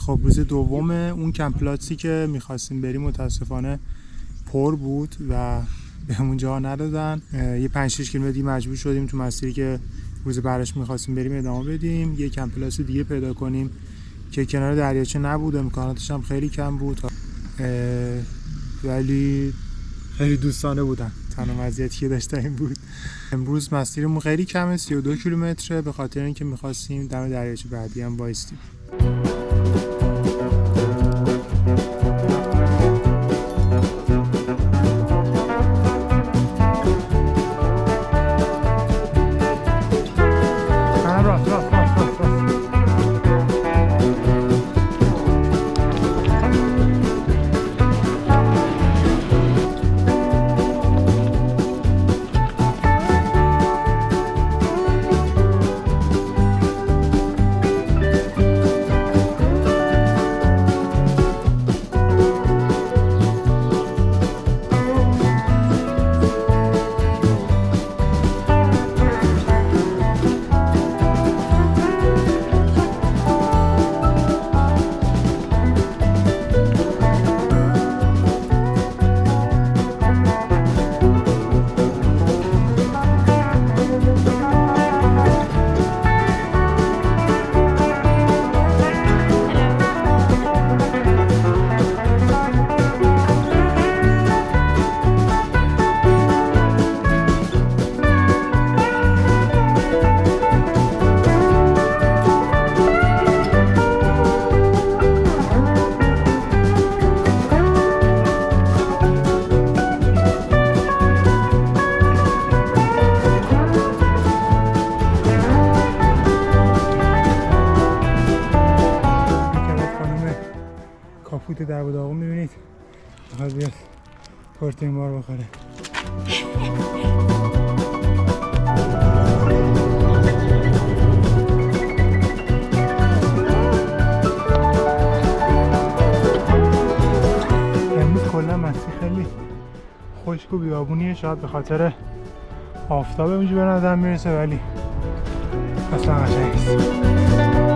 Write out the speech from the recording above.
خب روز دوم اون کمپلاتی که میخواستیم بریم متاسفانه پر بود و بهمون جا ندادن. یه 5-6 کیلومتر مجبور شدیم تو مسیری که روز بعدش میخواستیم بریم ادامه بدیم، یه کمپلاس دیگه پیدا کنیم که کنار دریاچه نبود، امکاناتش هم خیلی کم بود ولی خیلی دوستانه بودن. تنها مزیتی که داشته این بود. امروز مسیرمون خیلی کمه، 32 کیلومتره، به خاطر اینکه میخواستیم دم دریاچه بعدی هم وایستیم. در و داغون میبینید میخواد بیاد پروتئین بار بخوره. امروز کلا مسیر خیلی خشک و بیابونیه، شاید به خاطر آفتاب اینجا به نظر میرسه ولی اصلا قشنگ نیست.